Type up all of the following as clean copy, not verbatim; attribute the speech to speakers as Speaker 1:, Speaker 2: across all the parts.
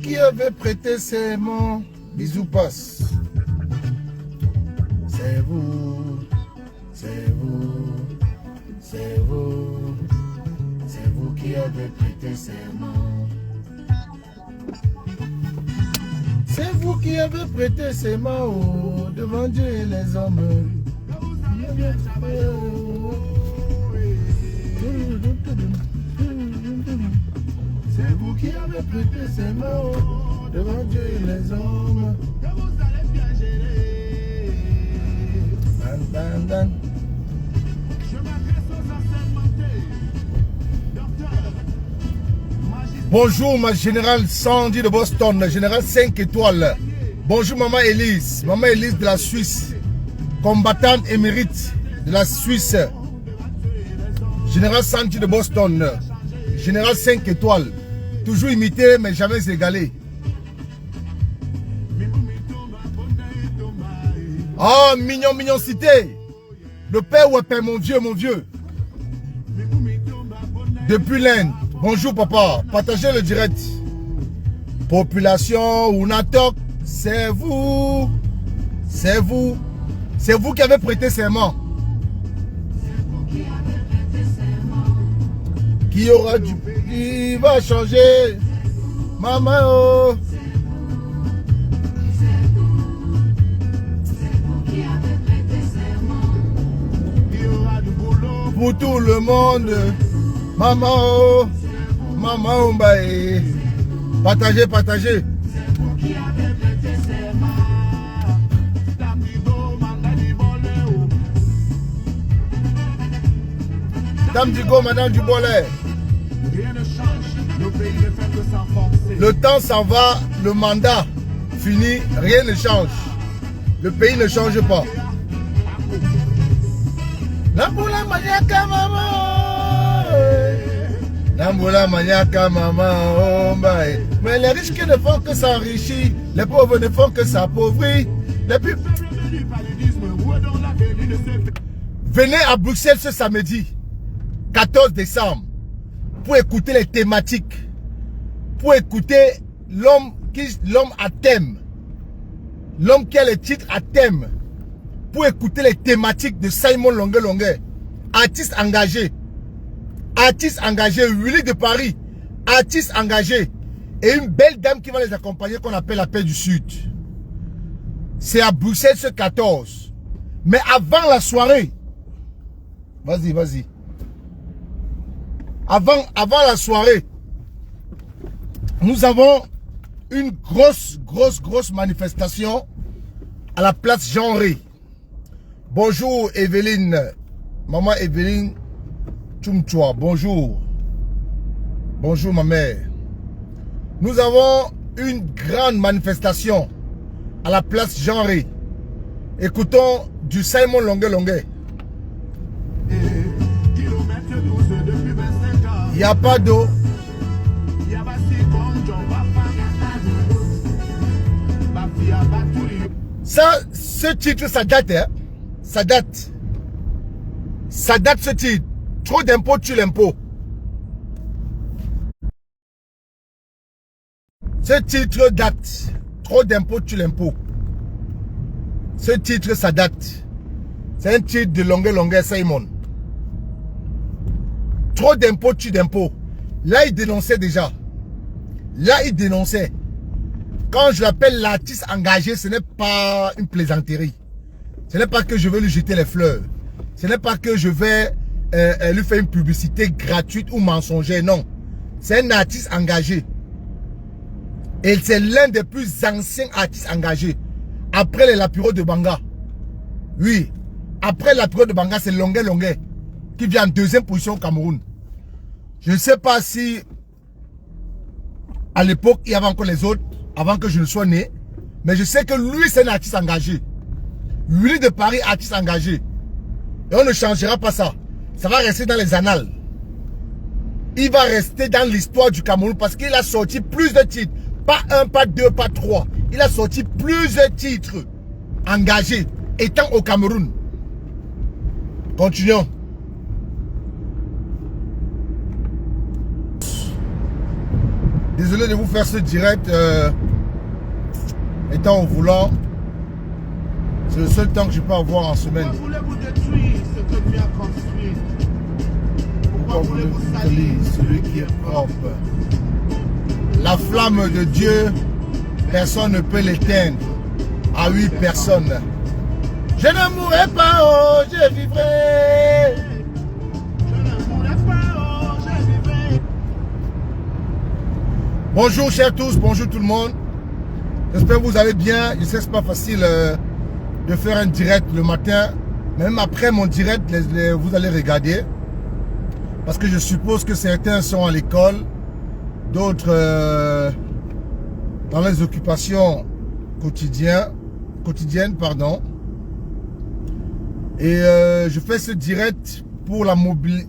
Speaker 1: qui avez prêté serment. Bisous passe. C'est vous, c'est vous, c'est vous, c'est vous qui avez prêté serment. C'est vous qui avez prêté serment oh, devant Dieu et les hommes. C'est vous qui avez prêté serment oh, devant Dieu et les hommes. Que vous allez bien gérer. Dan, dan, dan. Je m'adresse aux assermentés. Docteur. Bonjour ma générale Sandy de Boston, générale 5 étoiles. Bonjour maman Elise de la Suisse, combattante émérite de la Suisse. Général Sandy de Boston, général 5 étoiles. Toujours imité mais jamais égalé. Oh, mignon cité. Le père ou père, mon vieux. Depuis l'Inde. Bonjour papa. Partagez le direct. Population Unatok, c'est vous. C'est vous. C'est vous qui avez prêté serment. Qui aura du pays va changer. Maman oh. Pour tout le monde, maman oh, maman oh, bye. Partagez. Dame du go, madame du bolet. Le temps s'en va, le mandat fini, rien ne change. Le pays ne change pas. Namboula maniaka maman, Namboula maniaka maman, oh my. Mais les riches qui ne font que s'enrichir, les pauvres ne font que s'appauvrir. Venez à Bruxelles ce samedi 14 décembre pour écouter les thématiques, pour écouter l'homme à thème, l'homme qui a les titres à thème. Pour écouter les thématiques de Simon Longuet, artiste engagé, Willy de Paris, artiste engagé, et une belle dame qui va les accompagner qu'on appelle la paix du Sud. C'est à Bruxelles ce 14. Mais avant la soirée, vas-y. Avant la soirée, nous avons une grosse manifestation à la place Jean Ré. Bonjour Evelyne, maman Evelyne Tchoumchoua, bonjour ma mère. Nous avons une grande manifestation à la place Jean Ré. Écoutons du Simon Longuet. Il n'y a pas d'eau. Ça, ce titre, ça date, hein? Ça date ce titre. Trop d'impôts tue l'impôt. Ce titre date. Trop d'impôts tue l'impôt. Ce titre, ça date. C'est un titre de Longuet Simon. Trop d'impôts tue d'impôt. Là, il dénonçait déjà. Quand je l'appelle l'artiste engagé, ce n'est pas une plaisanterie. Ce n'est pas que je vais lui jeter les fleurs. Ce n'est pas que je vais lui faire une publicité gratuite ou mensongère. Non. C'est un artiste engagé. Et c'est l'un des plus anciens artistes engagés. Après les Lapiro de Banga. Oui. Après Lapiro de Banga, c'est Longuet qui vient en deuxième position au Cameroun. Je ne sais pas si à l'époque, il y avait encore les autres, avant que je ne sois né. Mais je sais que lui, c'est un artiste engagé. Willy de Paris, artiste engagé. Et on ne changera pas ça. Ça va rester dans les annales. Il va rester dans l'histoire du Cameroun parce qu'il a sorti plus de titres. Pas un, pas deux, pas trois. Il a sorti plusieurs titres engagés étant au Cameroun. Désolé de vous faire ce direct étant au volant. C'est le seul temps que je peux avoir en semaine.
Speaker 2: Pourquoi voulez-vous détruire ce que Dieu a construit?
Speaker 1: Pourquoi voulez-vous salir celui qui est propre? La flamme de Dieu, personne ne peut l'éteindre. À 8 personnes. Je ne mourrai pas, oh, je vivrai.
Speaker 2: Je ne mourrai pas, oh, je vivrai.
Speaker 1: Bonjour chers tous, bonjour tout le monde. J'espère que vous allez bien. Je sais que ce n'est pas facile de faire un direct le matin. Même après mon direct, vous allez regarder. Parce que je suppose que certains sont à l'école. D'autres dans les occupations quotidiennes, pardon. Et je fais ce direct pour la mobiliser.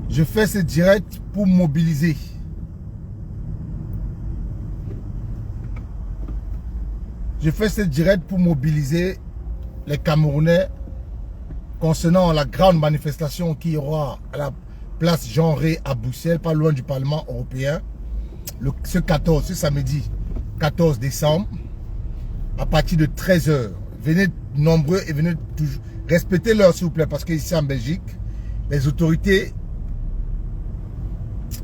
Speaker 1: Je fais ce direct pour mobiliser. Je fais ce direct pour mobiliser les Camerounais concernant la grande manifestation qui y aura à la place Jean Ré à Bruxelles, pas loin du Parlement européen, ce samedi 14 décembre, à partir de 13 h. Venez nombreux et venez toujours. Respectez l'heure s'il vous plaît, parce qu'ici en Belgique, les autorités,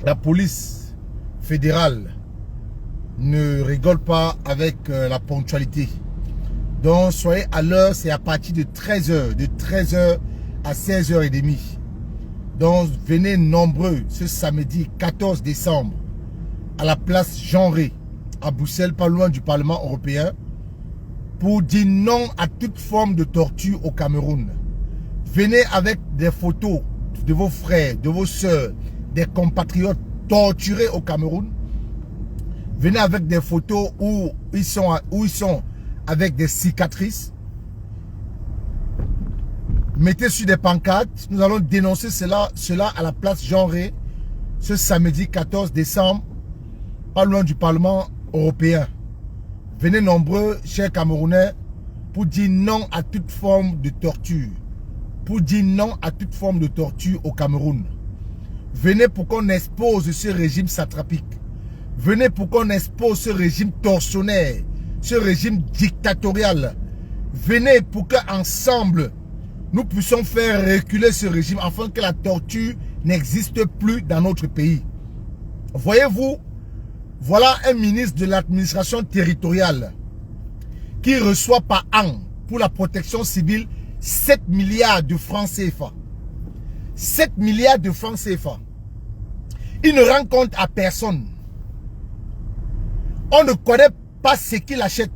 Speaker 1: la police fédérale ne rigole pas avec la ponctualité. Donc soyez à l'heure, c'est à partir de 13 h, de 13 h à 16 h 30. Donc venez nombreux ce samedi 14 décembre à la place Jean Ré à Bruxelles, pas loin du Parlement européen, pour dire non à toute forme de torture au Cameroun. Venez avec des photos de vos frères, de vos soeurs, des compatriotes torturés au Cameroun. Venez avec des photos où ils sont avec des cicatrices. Mettez sur des pancartes. Nous allons dénoncer cela à la place Jean Ré ce samedi 14 décembre, pas loin du Parlement européen. Venez nombreux, chers Camerounais, pour dire non à toute forme de torture. Pour dire non à toute forme de torture au Cameroun. Venez pour qu'on expose ce régime satrapique. Venez pour qu'on expose ce régime tortionnaire, ce régime dictatorial. Venez pour qu'ensemble, nous puissions faire reculer ce régime afin que la torture n'existe plus dans notre pays. Voyez-vous, voilà un ministre de l'administration territoriale qui reçoit par an pour la protection civile 7 milliards de francs CFA. 7 milliards de francs CFA. Il ne rend compte à personne. On ne connaît pas ce qu'il achète.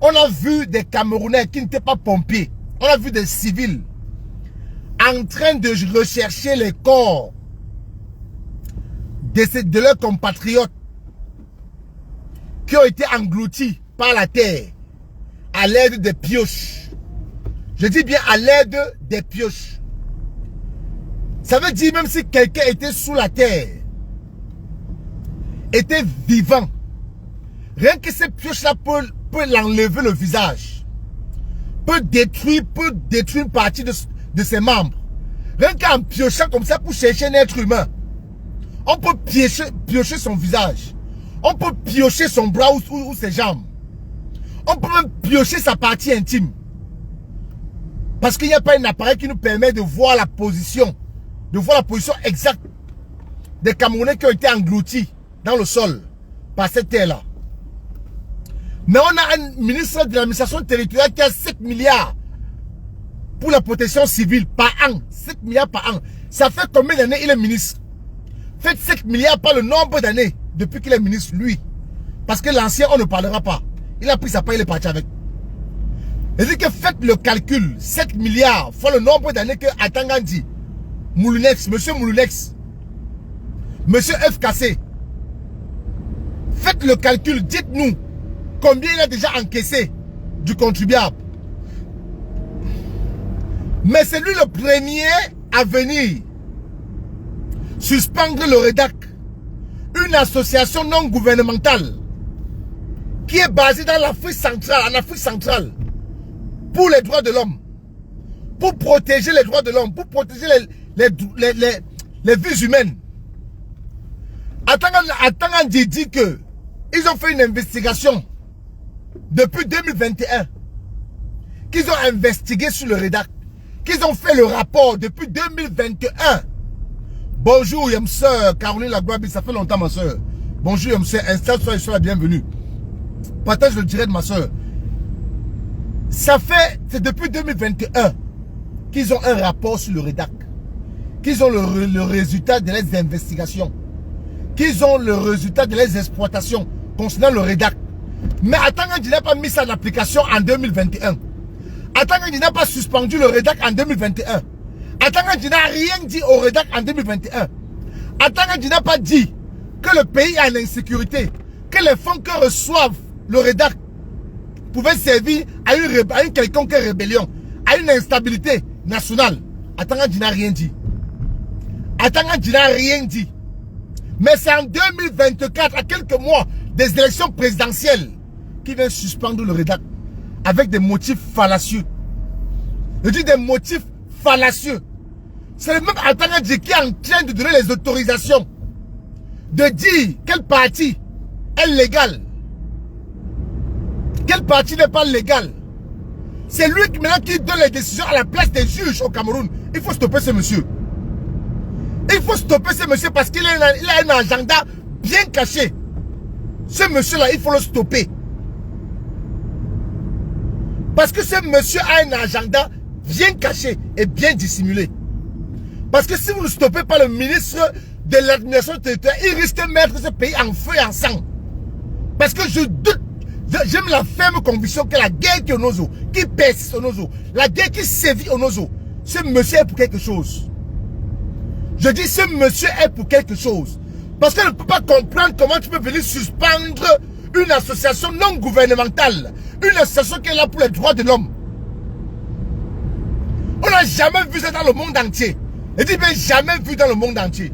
Speaker 1: On a vu des Camerounais qui n'étaient pas pompiers. On a vu des civils en train de rechercher les corps de leurs compatriotes qui ont été engloutis par la terre à l'aide des pioches. Je dis bien à l'aide des pioches. Ça veut dire même si quelqu'un était sous la terre, était vivant, rien que ces pioches-là peut l'enlever le visage, peut détruire une partie de ses membres. Rien qu'en piochant comme ça pour chercher un être humain, on peut piocher son visage. On peut piocher son bras ou ses jambes. On peut même piocher sa partie intime. Parce qu'il n'y a pas un appareil qui nous permet de voir la position exacte des Camerounais qui ont été engloutis dans le sol par cette terre-là. Mais on a un ministre de l'administration territoriale qui a 7 milliards pour la protection civile par an. 7 milliards par an. Ça fait combien d'années il est ministre? Faites 7 milliards par le nombre d'années depuis qu'il est ministre, lui. Parce que l'ancien, on ne parlera pas. Il a pris sa part, il est parti avec. Il dit que faites le calcul. 7 milliards fois le nombre d'années que Atangandi, Moulinex, monsieur Moulinex, monsieur FKC. Faites le calcul, dites-nous combien il a déjà encaissé du contribuable. Mais c'est lui le premier à venir suspendre le REDAC, une association non gouvernementale qui est basée dans l'Afrique centrale, en Afrique centrale, pour les droits de l'homme, pour protéger les droits de l'homme, pour protéger les vies humaines. Attends, dit que ils ont fait une investigation depuis 2021. Qu'ils ont investigué sur le rédac. Qu'ils ont fait le rapport depuis 2021. Bonjour, ma soeur Caroline Lagouabi, ça fait longtemps ma soeur. Bonjour, ma soeur, installe-toi et sois la bienvenue. Partage le direct, ma soeur. C'est depuis 2021 qu'ils ont un rapport sur le rédac. Qu'ils ont le résultat de leurs investigations. Qu'ils ont le résultat de leurs exploitations concernant le rédac. Mais attends, il n'a pas mis ça en application en 2021. Attends, il n'a pas suspendu le rédac en 2021. Attends, il n'a rien dit au rédac en 2021. Attends, il n'a pas dit que le pays a une insécurité. Que les fonds que reçoivent le rédac pouvaient servir à une quelconque rébellion, à une instabilité nationale. Attends, il n'a rien dit. Attends, il n'a rien dit. Mais c'est en 2024, à quelques mois des élections présidentielles, qui vient suspendre le rédac avec des motifs fallacieux. Je dis des motifs fallacieux. C'est le même Atanga qui est en train de donner les autorisations de dire quel parti est légal, quel parti n'est pas légal. C'est lui qui maintenant qui donne les décisions à la place des juges au Cameroun. Il faut stopper ce monsieur. Il faut stopper ce monsieur parce qu'il a un agenda bien caché. Ce monsieur-là, il faut le stopper. Parce que ce monsieur a un agenda bien caché et bien dissimulé. Parce que si vous ne stoppez pas le ministre de l'administration territoriale, il risque de mettre ce pays en feu et en sang. Parce que je doute, j'aime la ferme conviction que la guerre qui est au Nozo, qui persiste au Nozo, la guerre qui sévit au Nozo, ce monsieur est pour quelque chose. Je dis ce monsieur est pour quelque chose. Parce que je ne peux pas comprendre comment tu peux venir suspendre une association non gouvernementale. Une association qui est là pour les droits de l'homme. On n'a jamais vu ça dans le monde entier. Je dis bien jamais vu dans le monde entier.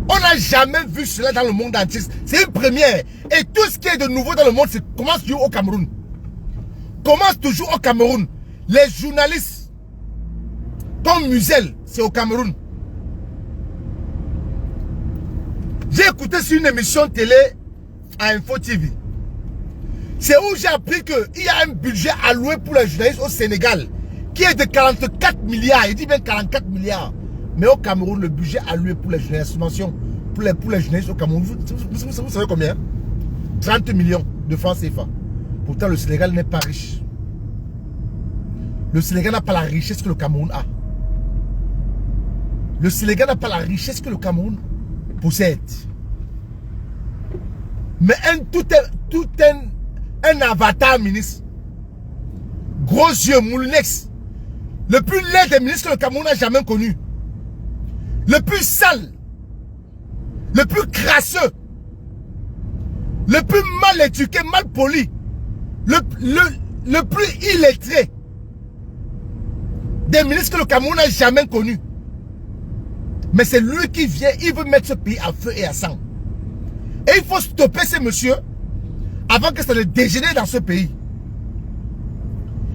Speaker 1: On n'a jamais vu cela dans le monde entier. C'est une première. Et tout ce qui est de nouveau dans le monde, commence toujours au Cameroun. Commence toujours au Cameroun. Les journalistes, comme Musel, c'est au Cameroun. J'ai écouté sur une émission télé à Info TV. C'est où j'ai appris qu'il y a un budget alloué pour les journalistes au Sénégal qui est de 44 milliards. Il dit bien 44 milliards. Mais au Cameroun, le budget alloué pour les journalistes, pour les journalistes au Cameroun, vous savez combien? 30 millions de francs CFA. Pourtant, le Sénégal n'est pas riche. Le Sénégal n'a pas la richesse que le Cameroun a. Le Sénégal n'a pas la richesse que le Cameroun possède. Mais tout un avatar ministre. Gros yeux, moulinex. Le plus laid des ministres que le Cameroun n'a jamais connu. Le plus sale. Le plus crasseux. Le plus mal éduqué, mal poli. Le plus illettré des ministres que le Cameroun n'a jamais connu. Mais c'est lui qui vient, il veut mettre ce pays à feu et à sang. Et il faut stopper ces messieurs avant que ça ne dégénère dans ce pays.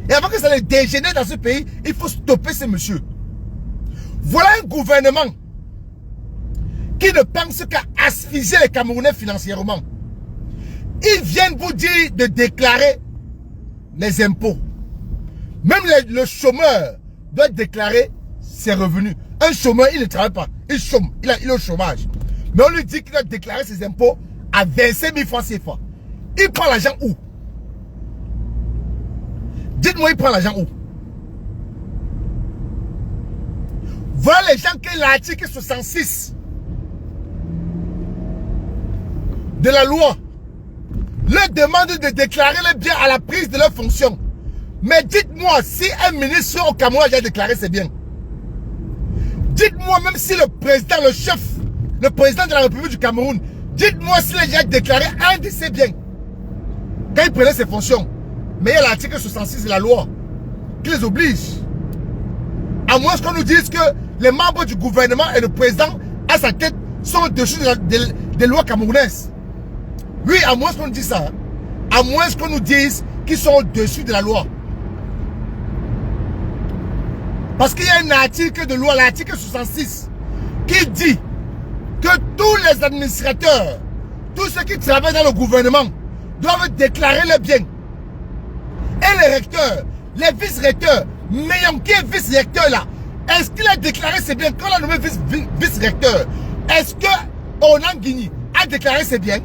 Speaker 1: Et avant que ça ne dégénère dans ce pays, il faut stopper ces messieurs. Voilà un gouvernement qui ne pense qu'à asphyxier les Camerounais financièrement. Ils viennent vous dire de déclarer les impôts. Même le chômeur doit déclarer ses revenus. Un chômeur, il ne travaille pas. Il chôme. Il est au chômage. Mais on lui dit qu'il doit déclarer ses impôts à 25 000 francs CFA. Il prend l'argent où? Dites-moi, il prend l'argent où? Voilà les gens qui l'article 66 de la loi leur demande de déclarer les biens à la prise de leur fonction. Mais dites-moi si un ministre au Cameroun a déjà déclaré ses biens. Dites-moi même si le président, le chef, le président de la République du Cameroun, dites-moi s'il a déjà déclaré un de ses biens quand il prenait ses fonctions. Mais il y a l'article 66 de la loi qui les oblige. À moins qu'on nous dise que les membres du gouvernement et le président à sa tête sont au-dessus des lois camerounaises. Oui, à moins qu'on nous dise ça. À moins qu'on nous dise qu'ils sont au-dessus de la loi. Parce qu'il y a un article de loi, l'article 66, qui dit que tous les administrateurs, tous ceux qui travaillent dans le gouvernement, doivent déclarer les biens. Et les recteurs, les vice-recteurs, Meillon qui est vice-recteur là, est-ce qu'il a déclaré ses biens? Quand on a nommé vice-recteur, est-ce que Onan Guigny a déclaré ses biens?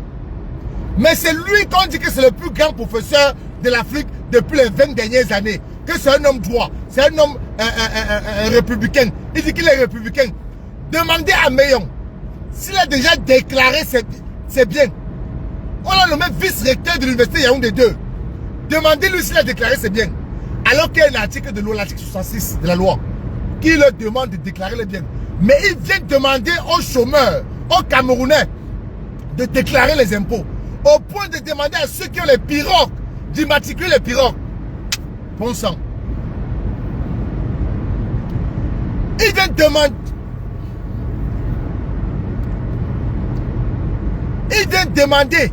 Speaker 1: Mais c'est lui qu'on dit que c'est le plus grand professeur de l'Afrique depuis les 20 dernières années. Que c'est un homme droit, c'est un homme républicain. Il dit qu'il est républicain. Demandez à Meillon s'il a déjà déclaré ses biens. On l'a nommé vice-recteur de l'université Yaoundé 2. Demandez-lui s'il a déclaré ses biens. Alors qu'il y a un article de loi, l'article 66 de la loi, qui leur demande de déclarer les biens. Mais il vient demander aux chômeurs, aux Camerounais, de déclarer les impôts. Au point de demander à ceux qui ont les pirogues, d'immatriculer les pirogues. Bon sang. Il vient demander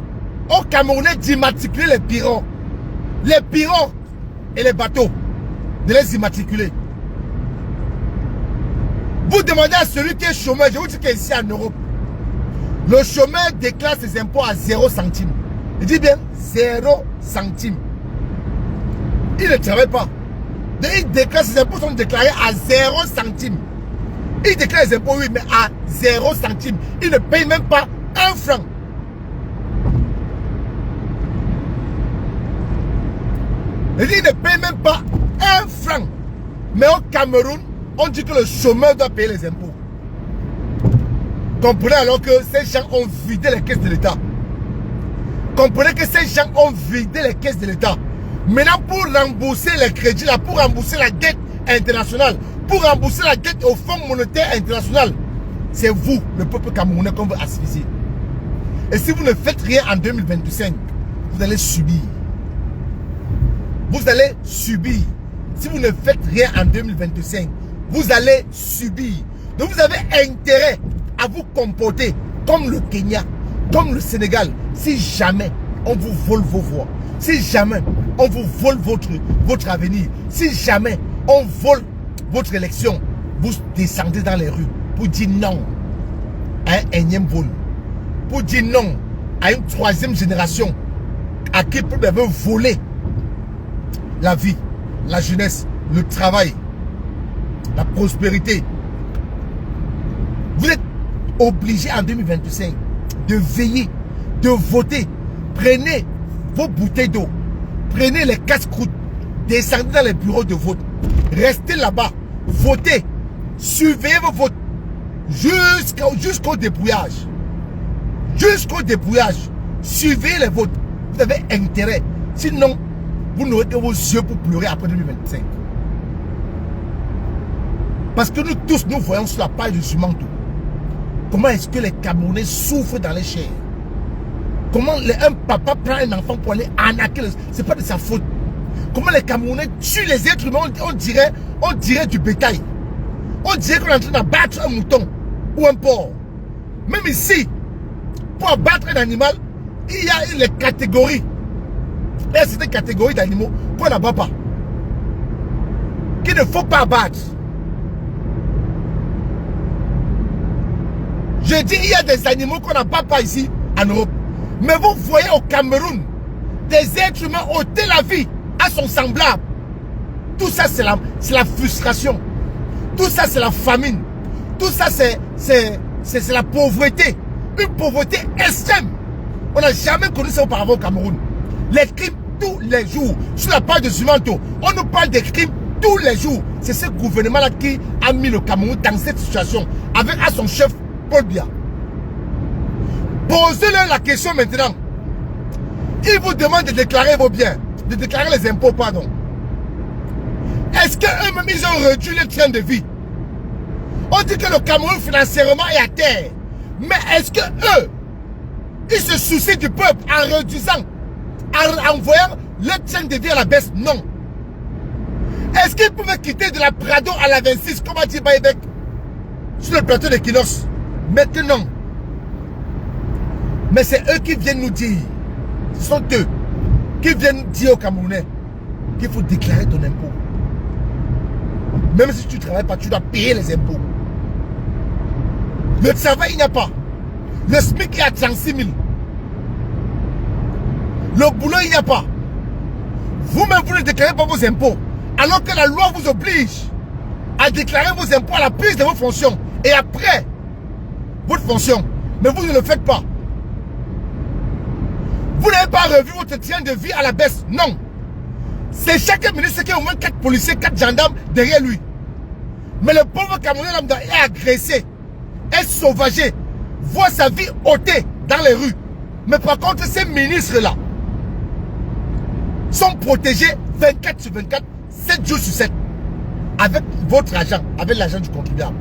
Speaker 1: aux Camerounais d'immatriculer les pirogues. Les pirogues et les bateaux, de les immatriculer. Vous demandez à celui qui est chômeur, je vous dis qu'ici en Europe, le chômeur déclare ses impôts à 0 centime. Il dit bien 0 centime. Il ne travaille pas. Il déclare ses impôts sont déclarés à 0 centime. Il déclare les impôts, oui, mais à 0 centime. Il ne paye même pas 1 franc. Il ne paye même pas 1 franc. Mais au Cameroun, on dit que le chômeur doit payer les impôts. Comprenez alors que ces gens ont vidé les caisses de l'État. Comprenez que ces gens ont vidé les caisses de l'État. Maintenant, pour rembourser les crédits, là, pour rembourser la dette internationale, pour rembourser la dette au Fonds monétaire international, c'est vous, le peuple camerounais, qu'on veut asphyxier. Et si vous ne faites rien en 2025, vous allez subir. Vous allez subir. Si vous ne faites rien en 2025, vous allez subir. Donc vous avez intérêt à vous comporter comme le Kenya, comme le Sénégal, si jamais on vous vole vos voix, si jamais on vous vole votre avenir, si jamais on vole votre élection, vous descendez dans les rues pour dire non à un énième vol, pour dire non à une 3e génération à qui peut voler la vie, la jeunesse, le travail, la prospérité. Vous êtes obligé en 2025 de veiller, de voter. Prenez vos bouteilles d'eau, prenez les casse-croûtes, descendez dans les bureaux de vote, restez là-bas, votez, surveillez vos votes jusqu'au dépouillage. Jusqu'au dépouillage, surveillez les votes. Vous avez intérêt, sinon vous n'aurez que vos yeux pour pleurer après 2025. Parce que nous tous, nous voyons sur la page du Zumanto comment est-ce que les Camerounais souffrent dans les chairs. Comment un papa prend un enfant pour aller arnaquer, c'est pas de sa faute. Comment les Camerounais tuent les êtres humains, on dirait du bétail. On dirait qu'on est en train d'abattre un mouton ou un porc. Même ici, pour abattre un animal, il y a les catégories. Il y a certaines catégories d'animaux qu'on n'abat pas, qu'il ne faut pas abattre. Je dis, il y a des animaux qu'on n'abat pas ici en Europe. Mais vous voyez au Cameroun, des êtres humains ôter la vie à son semblable. Tout ça, c'est la frustration. Tout ça, c'est la famine. Tout ça, c'est la pauvreté. Une pauvreté extrême. On n'a jamais connu ça auparavant au Cameroun. Les crimes tous les jours. Sur la page de Zumanto, on nous parle des crimes tous les jours. C'est ce gouvernement-là qui a mis le Cameroun dans cette situation. Avec à son chef, Paul Biya. Posez-leur la question maintenant. Ils vous demandent de déclarer vos biens. De déclarer les impôts, pardon. Est-ce qu'eux-mêmes, ils ont réduit le train de vie? On dit que le Cameroun financièrement est à terre. Mais est-ce que eux, ils se soucient du peuple en réduisant, en envoyant le train de vie à la baisse? Non. Est-ce qu'ils pouvaient quitter de la Prado à la 26, comme a dit Baïbek, sur le plateau de Kinos? Maintenant. Mais c'est eux qui viennent nous dire, ce sont eux qui viennent dire aux Camerounais qu'il faut déclarer ton impôt. Même si tu ne travailles pas, tu dois payer les impôts. Le travail, il n'y a pas. Le SMIC est à 36 000. Le boulot, il n'y a pas. Vous-même, vous ne déclarez pas vos impôts. Alors que la loi vous oblige à déclarer vos impôts à la prise de vos fonctions. Et après votre fonction. Mais vous ne le faites pas. Vous n'avez pas revu votre train de vie à la baisse. Non. C'est chaque ministre qui a au moins 4 policiers, 4 gendarmes derrière lui. Mais le pauvre Camerounais lambda est agressé, est sauvagé, voit sa vie ôtée dans les rues. Mais par contre, ces ministres-là sont protégés 24 sur 24, 7 jours sur 7. Avec votre argent, avec l'argent du contribuable.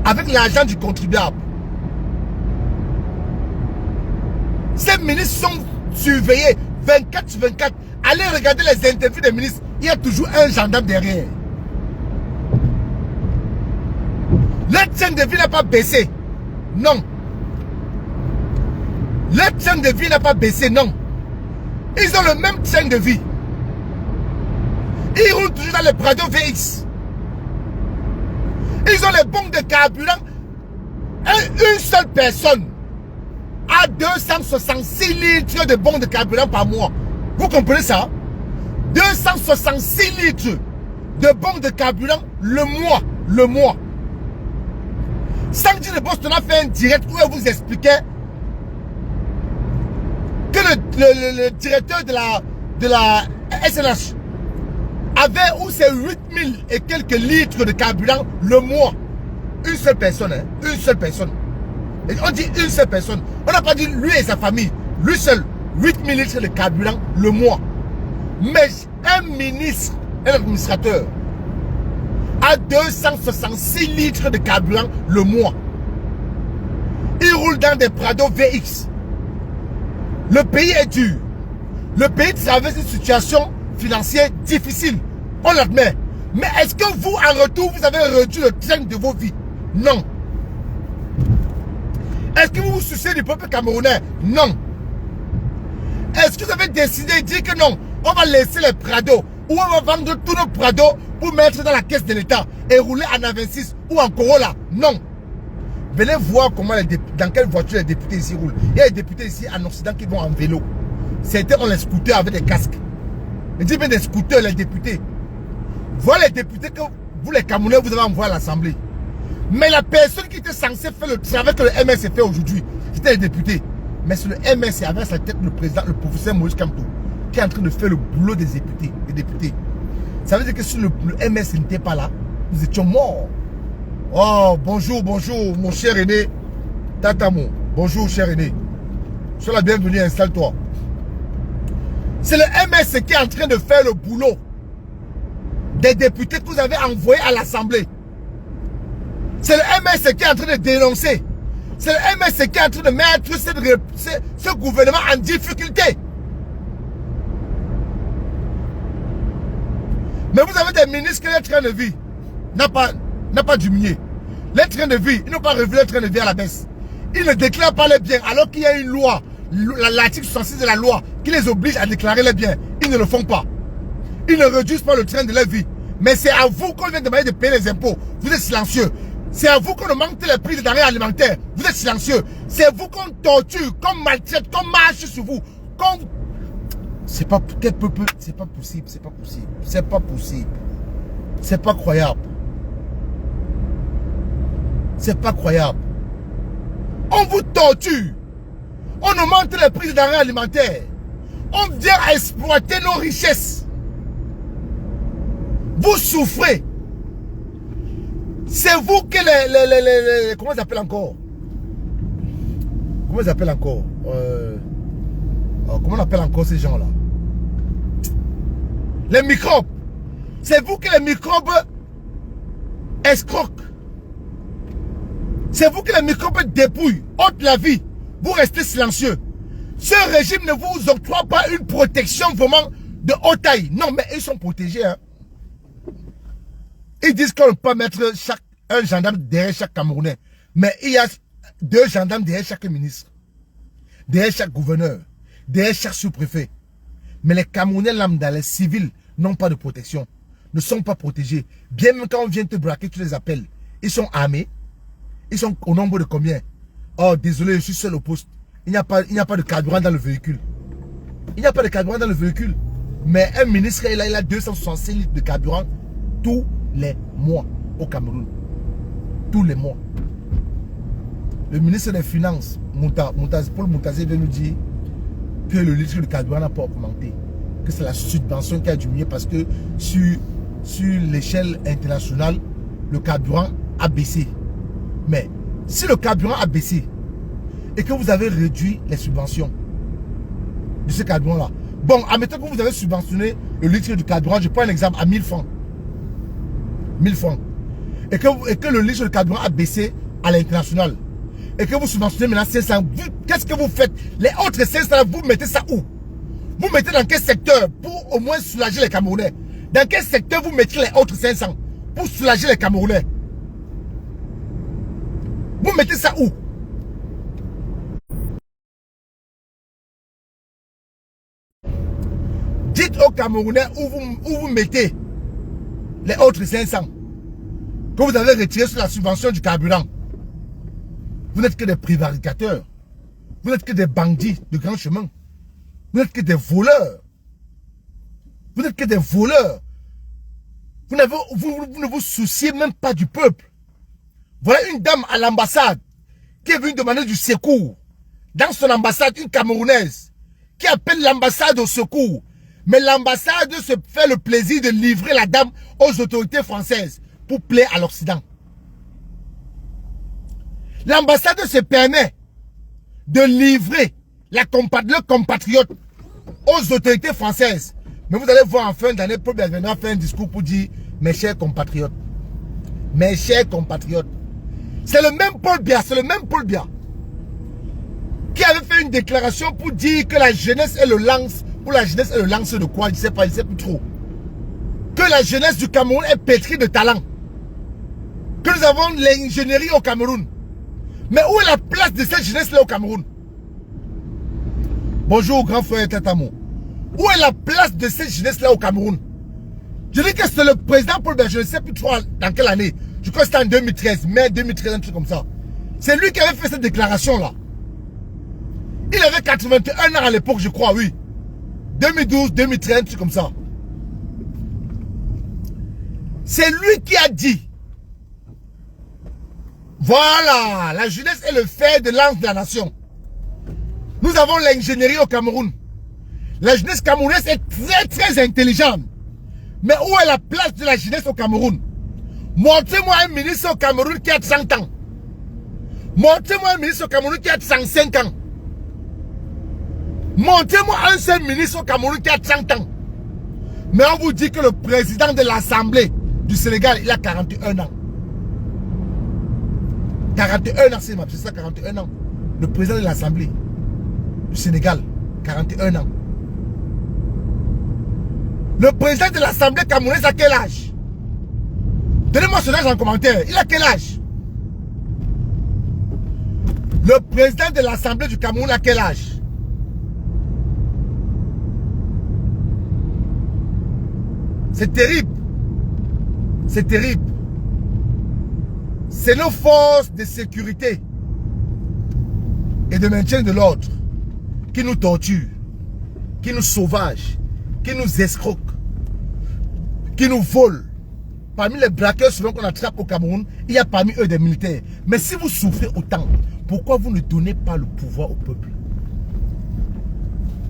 Speaker 1: Avec l'argent du contribuable. Ces ministres sont surveillés 24 sur 24. Allez regarder les interviews des ministres. Il y a toujours un gendarme derrière. Leur train de vie n'a pas baissé. Non. Leur train de vie n'a pas baissé. Non. Ils ont le même train de vie. Ils roulent toujours dans les Prado VX. Ils ont les bombes de carburant. Une seule personne a 266 litres de bombes de carburant par mois. Vous comprenez ça? 266 litres de bombes de carburant le mois. Le mois. Sandy de Boston a fait un direct où elle vous expliquait que le directeur de la SNH avait où c'est 8000 et quelques litres de carburant le mois. Une seule personne, hein? Une seule personne. Et on dit une seule personne. On n'a pas dit lui et sa famille. Lui seul, 8000 litres de carburant le mois. Mais un ministre, un administrateur, a 266 litres de carburant le mois. Il roule dans des Prado VX. Le pays est dur. Le pays traverse une situation financière difficile. On l'admet. Mais est-ce que vous, en retour, vous avez réduit le train de vos vies? Non. Est-ce que vous vous souciez du peuple camerounais? Non. Est-ce que vous avez décidé de dire que non, on va laisser les Prado ou on va vendre tous nos Prado pour mettre dans la caisse de l'État et rouler en A26 ou en Corolla? Non. Venez voir comment dans quelle voiture les députés ici roulent. Il y a des députés ici en Occident qui vont en vélo. Certains ont les scooters avec des casques. Je dis bien des scooters, les députés. Voilà les députés que vous, les Camerounais, vous avez envoyé à l'Assemblée. Mais la personne qui était censée faire le travail que le MSC fait aujourd'hui, c'était les députés. Mais sur le MSC, avec sa tête le président, le professeur Moïse Kamto, qui est en train de faire le boulot des députés. Ça veut dire que si le MSC n'était pas là, nous étions morts. Oh, bonjour, bonjour, mon cher aîné. Tatamo, bonjour, cher aîné. Sois la bienvenue, installe-toi. C'est le MSC qui est en train de faire le boulot des députés que vous avez envoyés à l'Assemblée. C'est le MSC qui est en train de dénoncer. C'est le MSC qui est en train de mettre ce gouvernement en difficulté. Mais vous avez des ministres que leur train de vie n'a pas diminué. Leur train de vie, ils n'ont pas revu leur train de vie à la baisse. Ils ne déclarent pas les biens alors qu'il y a une loi, l'article 66 de la loi, qui les oblige à déclarer les biens. Ils ne le font pas. Ils ne réduisent pas le train de leur vie. Mais c'est à vous qu'on vient demander de payer les impôts. Vous êtes silencieux. C'est à vous qu'on augmente les prix des denrées alimentaires. Vous êtes silencieux. C'est vous qu'on torture, qu'on maltraite, qu'on marche sur vous. C'est pas possible. C'est pas possible. C'est pas possible. C'est pas croyable. C'est pas croyable. On vous torture. On augmente les prix des denrées alimentaires. On vient à exploiter nos richesses. Vous souffrez. C'est vous que les comment ils appellent encore? Comment ils appellent encore? Comment on appelle encore ces gens-là? Les microbes. C'est vous que les microbes escroquent. C'est vous que les microbes dépouillent, ôtent la vie. Vous restez silencieux. Ce régime ne vous octroie pas une protection vraiment de haute taille. Non, mais ils sont protégés. Hein. Ils disent qu'on ne peut pas mettre un gendarme derrière chaque Camerounais. Mais il y a 2 gendarmes derrière chaque ministre. Derrière chaque gouverneur. Derrière chaque sous-préfet. Mais les Camerounais lambda, les civils, n'ont pas de protection. Ne sont pas protégés. Bien même quand on vient te braquer, tu les appelles. Ils sont armés. Ils sont au nombre de combien? Oh, désolé, je suis seul au poste. Il n'y a pas de carburant dans le véhicule. Il n'y a pas de carburant dans le véhicule. Mais un ministre, il a 266 litres de carburant tous les mois au Cameroun. Tous les mois. Le ministre des Finances, Paul Moutazé, vient nous dire que le litre de carburant n'a pas augmenté. Que c'est la subvention qui a diminué parce que sur l'échelle internationale, le carburant a baissé. Mais si le carburant a baissé et que vous avez réduit les subventions de ce carburant-là, bon, admettons que vous avez subventionné le litre de carburant, je prends un exemple, à 1000 francs. 1000 francs. Et que le litre de carburant a baissé à l'international. Et que vous subventionnez maintenant 500. Qu'est-ce que vous faites? Les autres 500, vous mettez ça où? Vous mettez dans quel secteur pour au moins soulager les Camerounais? Dans quel secteur vous mettez les autres 500 pour soulager les Camerounais? Vous mettez ça où? Dites aux Camerounais où vous mettez les autres 500 que vous avez retiré sur la subvention du carburant. Vous n'êtes que des prévaricateurs. Vous n'êtes que des bandits de grand chemin. Vous n'êtes que des voleurs. Vous n'êtes que des voleurs. Vous ne vous souciez même pas du peuple. Voilà une dame à l'ambassade qui est venue demander du secours. Dans son ambassade, une Camerounaise qui appelle l'ambassade au secours. Mais l'ambassade se fait le plaisir de livrer la dame aux autorités françaises pour plaire à l'Occident. L'ambassade se permet de livrer le compatriote aux autorités françaises. Mais vous allez voir en fin d'année, Paul Biya viendra faire un discours pour dire « Mes chers compatriotes, mes chers compatriotes ». C'est le même Paul Biya, qui avait fait une déclaration pour dire que la jeunesse est le lance. Pour la jeunesse est le lance de quoi? Il ne sait pas, il ne sait plus trop. Que la jeunesse du Cameroun est pétrie de talent. Que nous avons l'ingénierie au Cameroun. Mais où est la place de cette jeunesse-là au Cameroun? Bonjour, grand frère Tatamo. Où est la place de cette jeunesse-là au Cameroun? Je dis que c'est le président Paul Biya, je ne sais plus trop dans quelle année. Je crois que c'était en 2013, mai 2013, un truc comme ça. C'est lui qui avait fait cette déclaration-là. Il avait 81 ans à l'époque, je crois, oui. 2012, 2013, un truc comme ça. C'est lui qui a dit. Voilà, la jeunesse est le fer de lance de la nation. Nous avons l'ingénierie au Cameroun. La jeunesse camerounaise est très très intelligente. Mais où est la place de la jeunesse au Cameroun? Montrez-moi un ministre au Cameroun qui a 100 ans. Montrez-moi un ministre au Cameroun qui a 105 ans. Montrez-moi un seul ministre au Cameroun qui a 30 ans. Mais on vous dit que le président de l'Assemblée du Sénégal, il a 41 ans. 41 ans, c'est ça, 41 ans. Le président de l'Assemblée du Sénégal, 41 ans. Le président de l'Assemblée camerounaise a quel âge? Donnez-moi son âge en commentaire. Il a quel âge? Le président de l'Assemblée du Cameroun a quel âge? C'est terrible. C'est terrible. C'est nos forces de sécurité et de maintien de l'ordre qui nous torturent, qui nous sauvagent, qui nous escroquent, qui nous volent. Parmi les braqueurs souvent qu'on attrape au Cameroun, il y a parmi eux des militaires. Mais si vous souffrez autant, pourquoi vous ne donnez pas le pouvoir au peuple?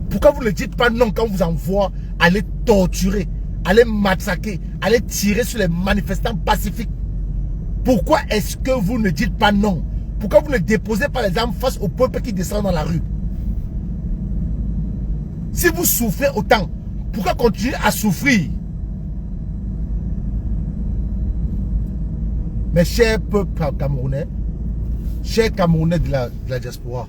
Speaker 1: Pourquoi vous ne dites pas non quand on vous envoie aller torturer, aller massacrer, aller tirer sur les manifestants pacifiques? Pourquoi est-ce que vous ne dites pas non? Pourquoi vous ne déposez pas les armes face au peuple qui descend dans la rue? Si vous souffrez autant, pourquoi continuer à souffrir? Mes chers peuples camerounais, chers Camerounais de la diaspora,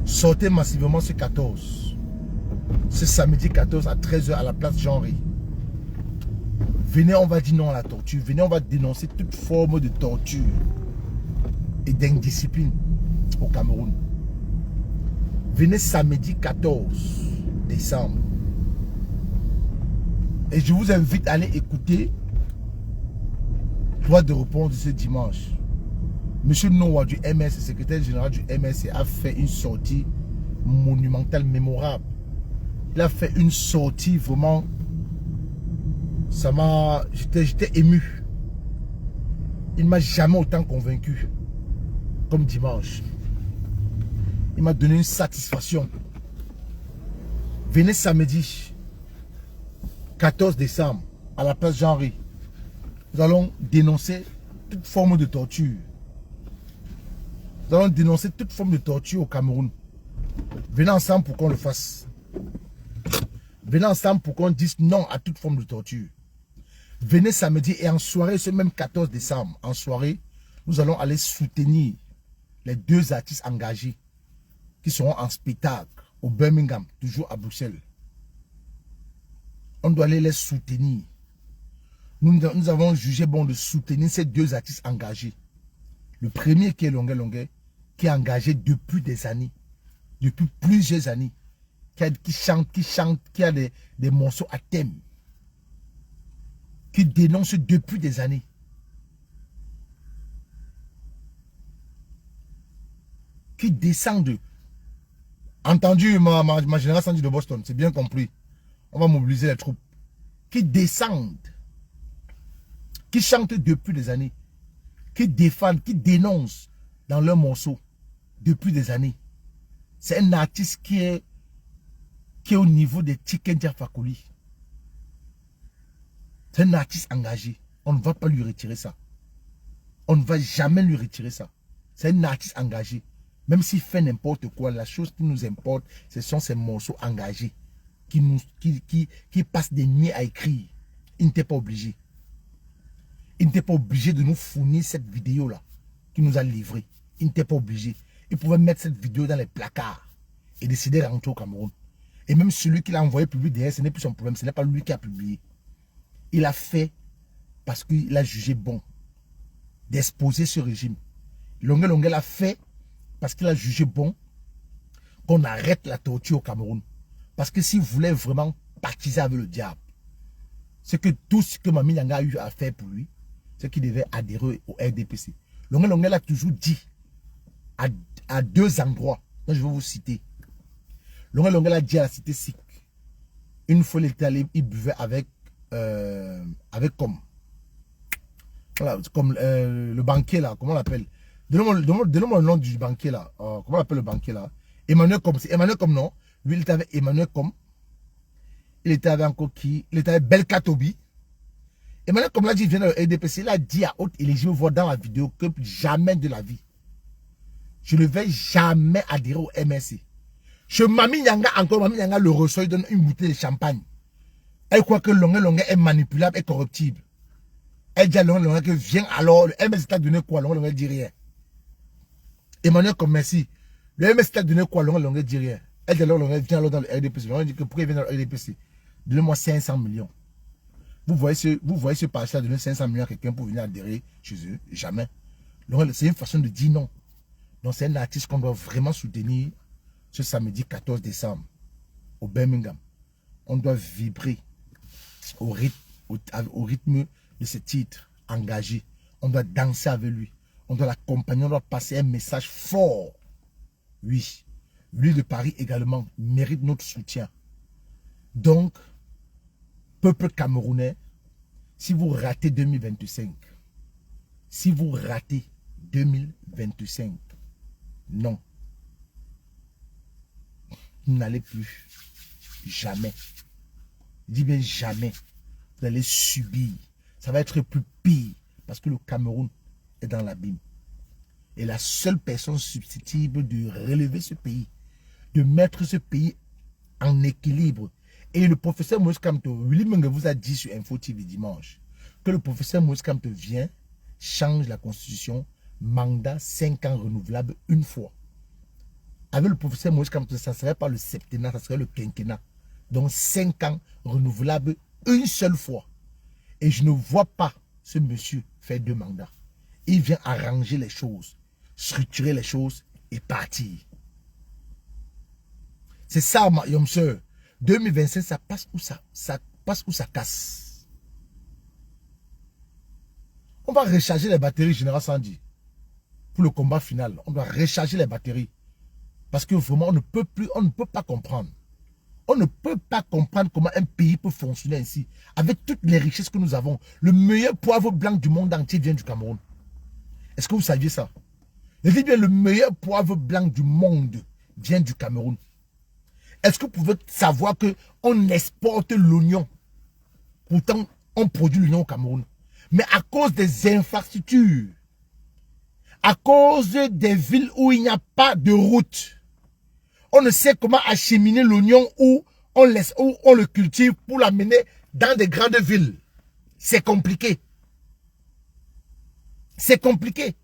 Speaker 1: sortez massivement ce 14. Ce samedi 14 à 13 h à la place Jean-Ry. Venez, on va dire non à la torture. Venez, on va dénoncer toute forme de torture et d'indiscipline au Cameroun. Venez samedi 14 décembre. Et je vous invite à aller écouter droit de réponse de ce dimanche. Monsieur Noah du MS, secrétaire général du MS, a fait une sortie monumentale, mémorable. Il a fait une sortie vraiment... Ça m'a... J'étais ému. Il ne m'a jamais autant convaincu comme dimanche. Il m'a donné une satisfaction. Venez samedi 14 décembre à la place Jean-Ry. Nous allons dénoncer toute forme de torture. Nous allons dénoncer toute forme de torture au Cameroun. Venez ensemble pour qu'on le fasse. Venez ensemble pour qu'on dise non à toute forme de torture. Venez samedi et en soirée, ce même 14 décembre, en soirée, nous allons aller soutenir les 2 artistes engagés qui seront en spectacle au Birmingham, toujours à Bruxelles. On doit aller les soutenir. Nous avons jugé bon de soutenir ces 2 artistes engagés. Le premier qui est Longuet Longuet, qui est engagé depuis des années, depuis plusieurs années, qui chante, qui a des morceaux à thème, qui dénonce depuis des années. Qui descendent. Entendu ma génération de Boston, c'est bien compris. On va mobiliser les troupes. Qui descendent. Qui chantent depuis des années. Qui défendent, qui dénoncent dans leurs morceaux depuis des années. C'est un artiste qui est au niveau de Tiken Jah Fakoly. C'est un artiste engagé. On ne va pas lui retirer ça. On ne va jamais lui retirer ça. C'est un artiste engagé. Même s'il fait n'importe quoi, la chose qui nous importe, ce sont ces morceaux engagés qui passent des nuits à écrire. Il n'était pas obligé. Il n'était pas obligé de nous fournir cette vidéo-là qu'il nous a livrée. Il n'était pas obligé. Il pouvait mettre cette vidéo dans les placards et décider de rentrer au Cameroun. Et même celui qui l'a envoyé publier derrière, ce n'est plus son problème. Ce n'est pas lui qui a publié. Il a fait parce qu'il a jugé bon d'exposer ce régime. Longuet Longuet l'a fait parce qu'il a jugé bon qu'on arrête la torture au Cameroun. Parce que s'il voulait vraiment pactiser avec le diable, c'est que tout ce que Mami Nyanga a eu à faire pour lui, c'est qu'il devait adhérer au RDPC. Longuet Longuet l'a toujours dit à 2 endroits, dont je vais vous citer. Longuet Longuet l'a dit à la cité Sikh. Une fois il était allé, il buvait avec comme le banquier là, comment on l'appelle? Donnez-moi le nom du banquier là. Comment on appelle le banquier là? Emmanuel Comme. C'est Emmanuel Comme, non? Lui, il était avec Emmanuel Comme. Il était avec encore qui? Il était avec Belkatobi. Emmanuel Comme l'a dit, il vient de RDPC. Il a dit à haute éligible voix dans la vidéo que jamais de la vie, je ne vais jamais adhérer au MSC. Chez Mami Nyanga, encore Mami Nyanga le reçoit, il donne une bouteille de champagne. Elle croit que Longuet Longuet est manipulable et corruptible. Elle dit à Longuet Longuet que viens alors, le MS t'a donné quoi? Longuet Longuet dit rien. Emmanuel Comme, merci. Le MS t'a donné quoi? Longuet Longuet dit rien. Elle dit à Longuet Longuet, viens alors dans le RDPC. Longuet dit que pourquoi il vient dans le RDPC? Donnez-moi 500 millions. Vous voyez ce parti-là donner 500 millions à quelqu'un pour venir adhérer chez eux? Jamais. C'est une façon de dire non. Donc c'est un artiste qu'on doit vraiment soutenir ce samedi 14 décembre au Birmingham. On doit vibrer au rythme de ce titre engagé. On doit danser avec lui. On doit l'accompagner. On doit passer un message fort. Oui. Lui de Paris également mérite notre soutien. Donc, peuple camerounais, si vous ratez 2025, si vous ratez 2025, non. Vous n'allez plus. Jamais. Je dis bien jamais. Vous allez subir. Ça va être plus pire. Parce que le Cameroun est dans l'abîme. Et la seule personne susceptible de relever ce pays, de mettre ce pays en équilibre. Et le professeur Moïse Kamto, Willy Menge vous a dit sur Info TV dimanche, que le professeur Moïse Kamto vient, change la constitution, mandat 5 ans renouvelable une fois. Avec le professeur Moïse Kamto, ça ne serait pas le septennat, ça serait le quinquennat. Donc 5 ans renouvelable une seule fois. Et je ne vois pas ce monsieur faire 2 mandats. Il vient arranger les choses, structurer les choses et partir. C'est ça, ma soeur. 2025, ça passe où ça passe où ça casse. On va recharger les batteries, Général Sandi. Pour le combat final, on doit recharger les batteries. Parce que vraiment, on ne peut pas comprendre. On ne peut pas comprendre comment un pays peut fonctionner ainsi. Avec toutes les richesses que nous avons. Le meilleur poivre blanc du monde entier vient du Cameroun. Est-ce que vous saviez ça? Je dis bien, le meilleur poivre blanc du monde vient du Cameroun. Est-ce que vous pouvez savoir qu'on exporte l'oignon? Pourtant, on produit l'oignon au Cameroun. Mais à cause des infrastructures, à cause des villes où il n'y a pas de route, on ne sait comment acheminer l'oignon où on le cultive pour l'amener dans des grandes villes. C'est compliqué. C'est compliqué.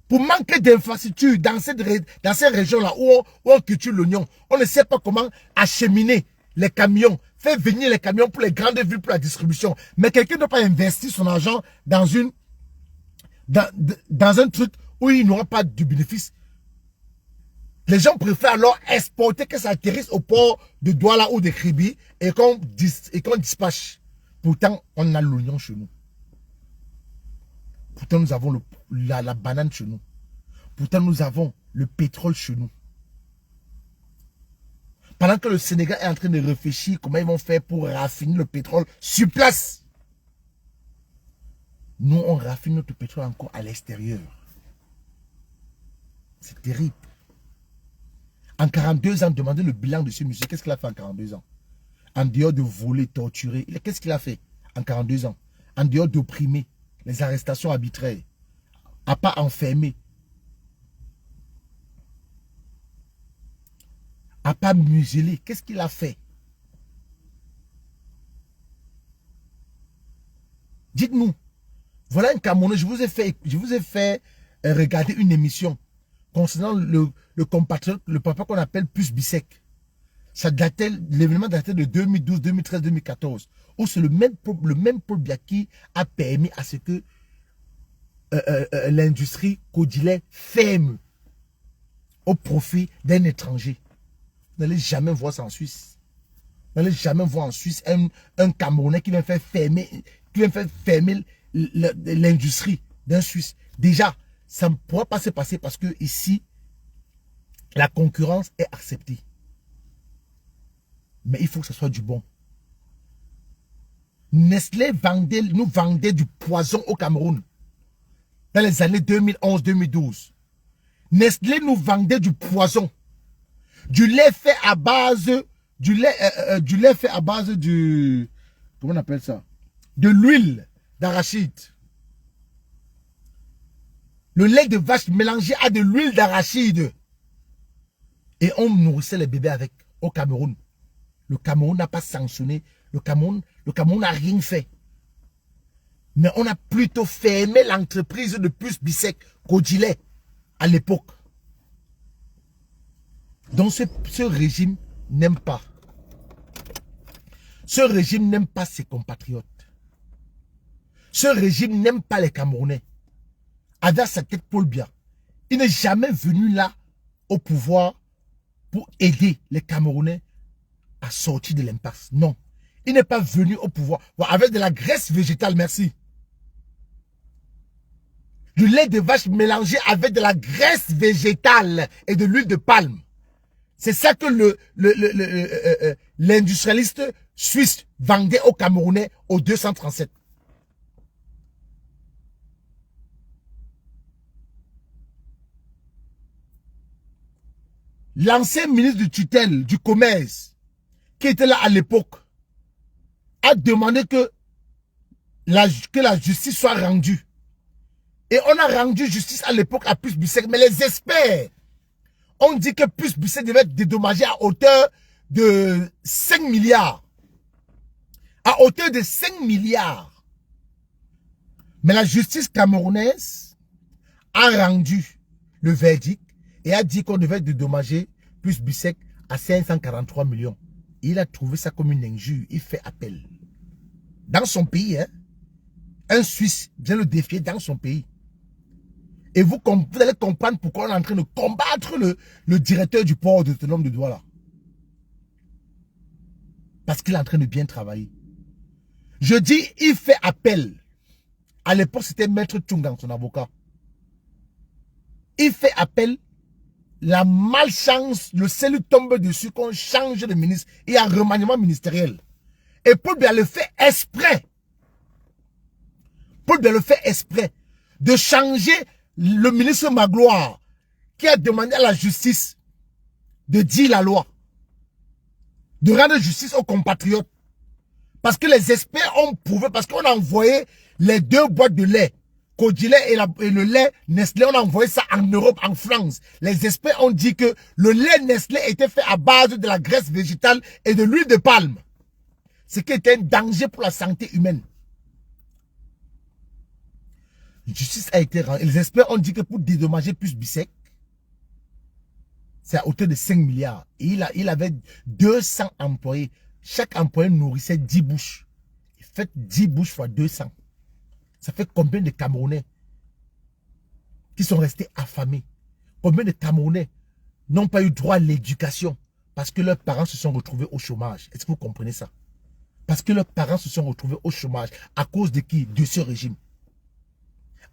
Speaker 1: Pour manquer d'infrastructures dans ces régions-là où on cultive l'oignon, on ne sait pas comment acheminer les camions, faire venir les camions pour les grandes villes pour la distribution. Mais quelqu'un ne doit pas investir son argent dans un truc où il n'aura pas de bénéfice. Les gens préfèrent alors exporter, que ça atterrisse au port de Douala ou de Kribi et qu'on dispatche. Pourtant, on a l'oignon chez nous. Pourtant, nous avons la banane chez nous. Pourtant, nous avons le pétrole chez nous. Pendant que le Sénégal est en train de réfléchir comment ils vont faire pour raffiner le pétrole sur place. Nous, on raffine notre pétrole encore à l'extérieur. C'est terrible. En 42 ans, demandez le bilan de ce monsieur. Qu'est-ce qu'il a fait en 42 ans? En dehors de voler, torturer. Qu'est-ce qu'il a fait en 42 ans? En dehors d'opprimer, les arrestations arbitraires. À pas enfermer. À pas museler. Qu'est-ce qu'il a fait? Dites-nous. Voilà un Camerounais. Je vous ai fait regarder une émission concernant le compatriote, le papa qu'on appelle Puce Bissek. L'événement datait de 2012, 2013, 2014. Où c'est le même Paul Biya qui a permis à ce que l'industrie Kodilet ferme au profit d'un étranger. Vous n'allez jamais voir ça en Suisse. Vous n'allez jamais voir en Suisse un Camerounais qui vient faire fermer l'industrie d'un Suisse. Déjà, ça ne pourra pas se passer parce que ici, la concurrence est acceptée. Mais il faut que ce soit du bon. Nestlé nous vendait du poison au Cameroun. Dans les années 2011-2012. Nestlé nous vendait du poison. Du lait fait à base comment on appelle ça? De l'huile d'arachide. Le lait de vache mélangé à de l'huile d'arachide. Et on nourrissait les bébés avec au Cameroun. Le Cameroun n'a pas sanctionné. Le Cameroun n'a rien fait. Mais on a plutôt fermé l'entreprise de Puce Bissek Kodilet à l'époque. Donc ce régime n'aime pas. Ce régime n'aime pas ses compatriotes. Ce régime n'aime pas les Camerounais. Avec sa tête Paul Biya, il n'est jamais venu là au pouvoir pour aider les Camerounais à sortir de l'impasse. Non. Il n'est pas venu au pouvoir avec de la graisse végétale, merci. Du lait de vache mélangé avec de la graisse végétale et de l'huile de palme. C'est ça que l'industrialiste suisse vendait aux Camerounais au 237. L'ancien ministre du tutelle du commerce, qui était là à l'époque, a demandé que la justice soit rendue. Et on a rendu justice à l'époque à Puce Bissek. Mais les experts ont dit que Puce Bissek devait être dédommagé à hauteur de 5 milliards. À hauteur de 5 milliards. Mais la justice camerounaise a rendu le verdict et a dit qu'on devait dédommager Puce Bissek à 543 millions. Il a trouvé ça comme une injure. Il fait appel. Dans son pays, hein, un Suisse vient le défier dans son pays. Et vous allez comprendre pourquoi on est en train de combattre le directeur du port autonome de Douala. Parce qu'il est en train de bien travailler. Je dis, il fait appel À l'époque, c'était Maître Tchungang, son avocat. Il fait appel. La malchance, le ciel tombe dessus qu'on change de ministre. Il y a un remaniement ministériel. Et Paul Biya le fait exprès. Paul Biya le fait exprès de changer le ministre Magloire qui a demandé à la justice de dire la loi, de rendre justice aux compatriotes. Parce que les experts ont prouvé, parce qu'on a envoyé les 2 boîtes de lait, Kodilet et le lait Nestlé, on a envoyé ça en Europe, en France. Les experts ont dit que le lait Nestlé était fait à base de la graisse végétale et de l'huile de palme. Ce qui était un danger pour la santé humaine. La justice a été rendue. Les experts ont dit que pour dédommager plus Bissek, c'est à hauteur de 5 milliards. Et il avait 200 employés. Chaque employé nourrissait 10 bouches. Faites 10 bouches fois 200. Ça fait combien de Camerounais qui sont restés affamés? Combien de Camerounais n'ont pas eu droit à l'éducation parce que leurs parents se sont retrouvés au chômage? Est-ce que vous comprenez ça? Parce que leurs parents se sont retrouvés au chômage. À cause de qui? De ce régime.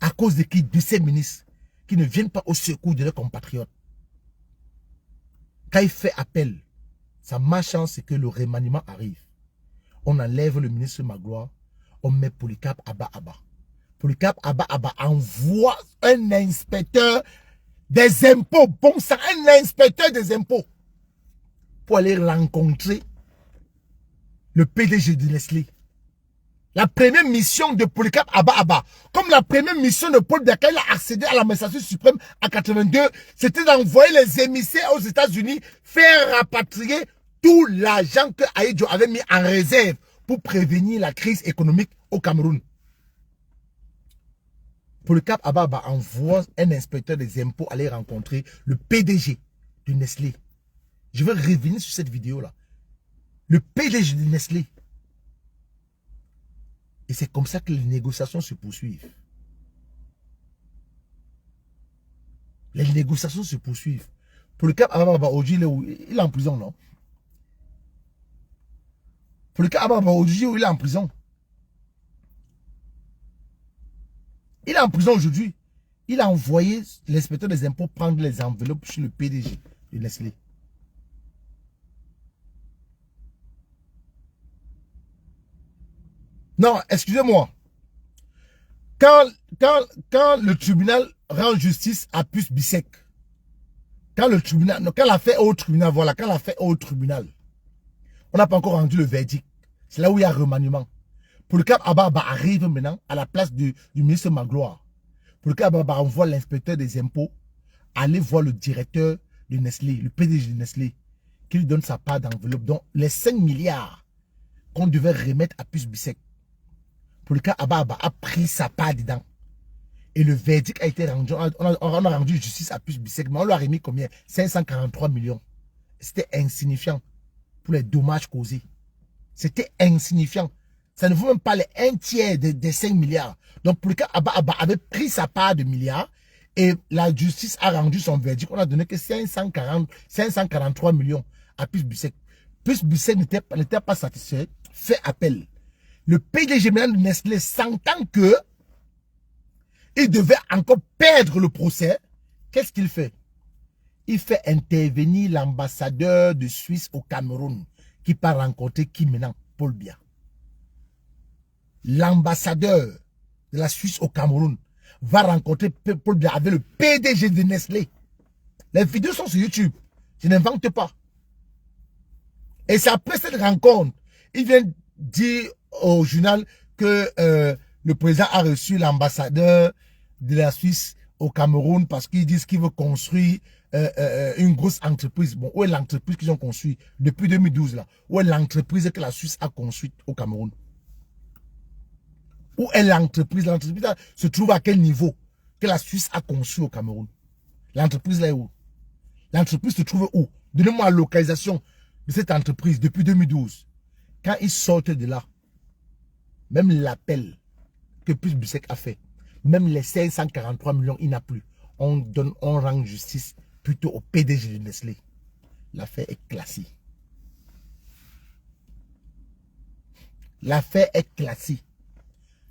Speaker 1: À cause de qui? De ces ministres qui ne viennent pas au secours de leurs compatriotes. Quand il fait appel, sa malchance, c'est que le remaniement arrive. On enlève le ministre Magloire, on met Polycarpe Abba Abba. Polycarpe Abba Abba envoie un inspecteur des impôts, bon sang, un inspecteur des impôts, pour aller rencontrer le PDG de Nestlé. La première mission de Polycarpe Abba Abba, comme la première mission de Paul Biya, il a accédé à l'administration suprême en 82, c'était d'envoyer les émissaires aux États-Unis, faire rapatrier tout l'argent que Aïdjo avait mis en réserve pour prévenir la crise économique au Cameroun. Polycarpe Abba Abba envoie un inspecteur des impôts aller rencontrer le PDG de Nestlé. Je vais revenir sur cette vidéo-là. Le PDG de Nestlé. Et c'est comme ça que les négociations se poursuivent. Les négociations se poursuivent. Polycarpe Abba Abba aujourd'hui, il est en prison, non? Polycarpe Abba Abba aujourd'hui, il est en prison. Il est en prison aujourd'hui. Il a envoyé l'inspecteur des impôts prendre les enveloppes chez le PDG de Nestlé. Non, excusez-moi. Quand le tribunal rend justice à Puce Bissek, quand l'affaire est au tribunal, voilà, quand l'affaire est au tribunal, on n'a pas encore rendu le verdict. C'est là où il y a remaniement. Polycarpe Abba Abba arrive maintenant à la place du ministre Magloire. Polycarpe Abba Abba envoie l'inspecteur des impôts aller voir le directeur de Nestlé, le PDG de Nestlé, qui lui donne sa part d'enveloppe, donc les 5 milliards qu'on devait remettre à Puce Bissek. Polycarpe Abba Abba a pris sa part dedans. Et le verdict a été rendu, on a rendu justice à Puce Bissek, mais on lui a remis combien? 543 millions. C'était insignifiant pour les dommages causés. C'était insignifiant. Ça ne vaut même pas les 1/3 des 5 milliards. Donc, Polycarpe Abba Abba avait pris sa part de milliards et la justice a rendu son verdict. On a donné que 543 millions à Puce Bissek. Puce Bissek n'était pas satisfait, fait appel. Le PDG de Nestlé sentant que il devait encore perdre le procès, qu'est-ce qu'il fait? Il fait intervenir l'ambassadeur de Suisse au Cameroun qui part rencontrer qui maintenant? Paul Biya. L'ambassadeur de la Suisse au Cameroun va rencontrer Paul Biya avec le PDG de Nestlé. Les vidéos sont sur YouTube. Je n'invente pas. Et c'est après cette rencontre, il vient dire au journal que le président a reçu l'ambassadeur de la Suisse au Cameroun parce qu'ils disent qu'ils veulent construire une grosse entreprise. Bon, où est l'entreprise qu'ils ont construite depuis 2012 là? Où est l'entreprise que la Suisse a construite au Cameroun? Où est l'entreprise? L'entreprise se trouve à quel niveau que la Suisse a construit au Cameroun? L'entreprise là est où? L'entreprise se trouve où? Donnez-moi la localisation de cette entreprise depuis 2012. Quand ils sortent de là, même l'appel que Puce Bissek a fait, même les 543 millions, il n'a plus. On rend justice plutôt au PDG de Nestlé. L'affaire est classée. L'affaire est classée.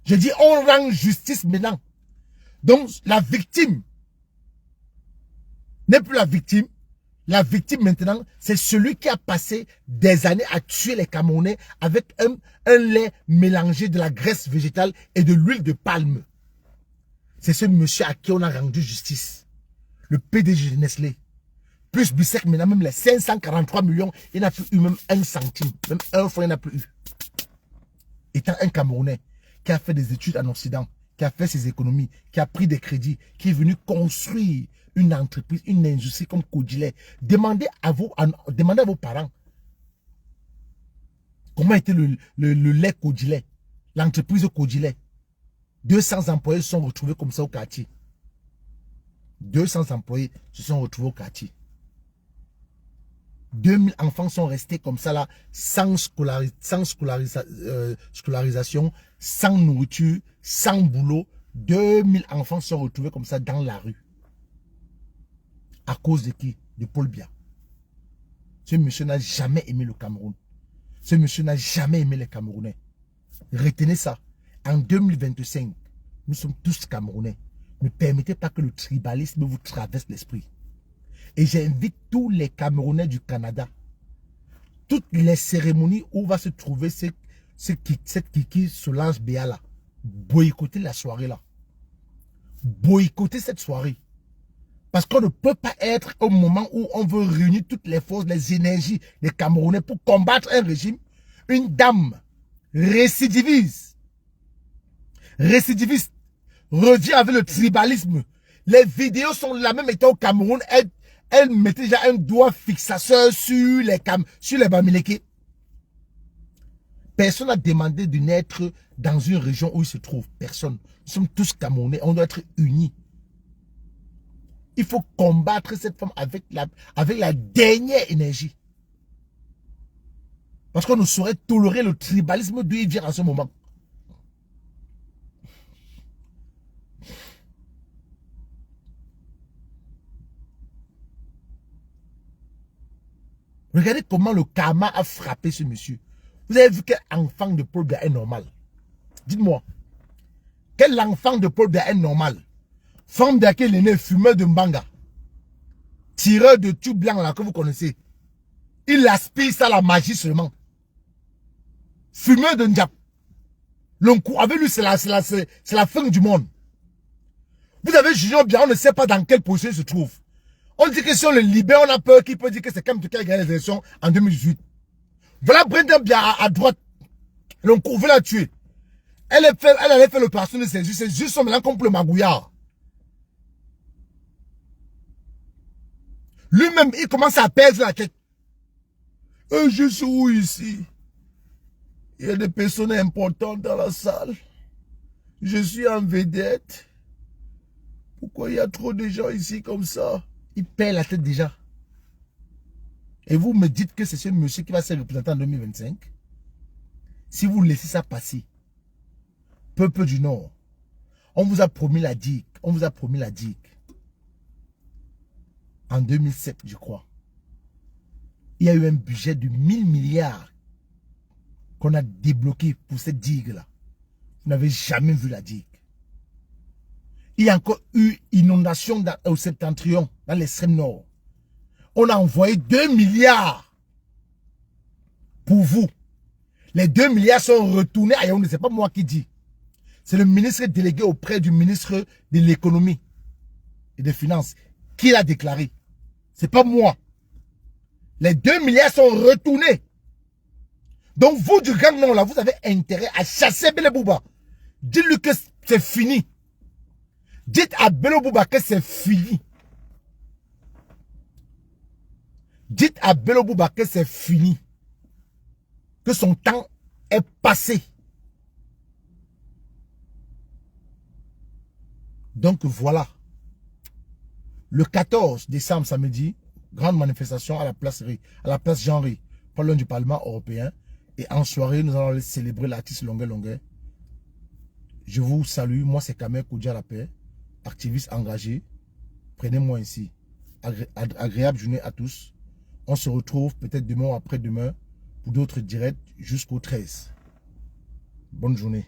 Speaker 1: Je dis, on rend justice maintenant. Donc, la victime n'est plus la victime. La victime maintenant, c'est celui qui a passé des années à tuer les Camerounais avec un lait mélangé de la graisse végétale et de l'huile de palme. C'est ce monsieur à qui on a rendu justice. Le PDG de Nestlé. Plus Bissek, maintenant même les 543 millions, il n'a plus eu même un centime. Même un franc, il n'a plus eu. Étant un Camerounais qui a fait des études en Occident, qui a fait ses économies, qui a pris des crédits, qui est venu construire une entreprise, une industrie comme Kodilet. Demandez à vos parents comment était le lait Kodilet, l'entreprise Kodilet. 200 employés se sont retrouvés comme ça au quartier. 200 employés se sont retrouvés au quartier. 2000 enfants sont restés comme ça là, sans scolarisation, sans nourriture, sans boulot. 2000 enfants sont retrouvés comme ça dans la rue. À cause de qui? De Paul Biya. Ce monsieur n'a jamais aimé le Cameroun. Ce monsieur n'a jamais aimé les Camerounais. Retenez ça. En 2025, nous sommes tous Camerounais. Ne permettez pas que le tribalisme vous traverse l'esprit. Et j'invite tous les Camerounais du Canada, toutes les cérémonies où va se trouver cette Kiki Solange Béa là, boycotter la soirée là. Boycotter cette soirée. Parce qu'on ne peut pas être au moment où on veut réunir toutes les forces, les énergies des Camerounais pour combattre un régime. Une dame récidiviste, revient avec le tribalisme. Les vidéos sont la même étant au Cameroun. Elle mettait déjà un doigt fixateur sur les Bamileke. Personne n'a demandé de naître dans une région où il se trouve. Personne. Nous sommes tous Camerounais. On doit être unis. Il faut combattre cette femme avec la dernière énergie. Parce qu'on ne saurait tolérer le tribalisme d'où il vient en ce moment. Regardez comment le karma a frappé ce monsieur. Vous avez vu quel enfant de Paul Biya est normal? Dites-moi. Quel enfant de Paul Biya est normal? Femme Biya qui est né, fumeur de mbanga. Tireur de tube blanc là que vous connaissez. Il aspire ça la magie seulement. Fumeur de Ndjap. L'onkou avec lui c'est la fin du monde. Vous avez Junior Biya, on ne sait pas dans quelle position il se trouve. On dit que si on le libère, on a peur qu'il peut dire que c'est comme qui a gagné les élections en 2018. Voilà Brenda Biya à droite. L'onkou veut la tuer. Elle allait faire l'opération de ses yeux. Ses yeux sont maintenant comme le magouillard. Lui-même, il commence à perdre la tête. Je suis où ici? Il y a des personnes importantes dans la salle. Je suis en vedette. Pourquoi il y a trop de gens ici comme ça? Il perd la tête déjà. Et vous me dites que c'est ce monsieur qui va se représenter en 2025? Si vous laissez ça passer, peuple du Nord, on vous a promis la digue. On vous a promis la digue. En 2007, je crois. Il y a eu un budget de 1000 milliards qu'on a débloqué pour cette digue-là. Vous n'avez jamais vu la digue. Il y a encore eu inondation au septentrion, dans l'extrême nord. On a envoyé 2 milliards pour vous. Les 2 milliards sont retournés à Yaoundé. Ce n'est pas moi qui dis. C'est le ministre délégué auprès du ministre de l'économie et des finances qui l'a déclaré. Ce n'est pas moi. Les 2 milliards sont retournés. Donc vous du Grand Nord là, vous avez intérêt à chasser Bello Bouba. Dites-lui que c'est fini. Dites à Bello Bouba que c'est fini. Dites à Bello Bouba que c'est fini. Que son temps est passé. Donc voilà. Le 14 décembre, samedi, grande manifestation à la place Jean-Ry, pas loin du Parlement européen. Et en soirée, nous allons aller célébrer l'artiste Longuet Longuet. Je vous salue. Moi, c'est Kamer Koudia la paix, activiste engagé. Prenez-moi ici. Agréable journée à tous. On se retrouve peut-être demain ou après-demain pour d'autres directs jusqu'au 13. Bonne journée.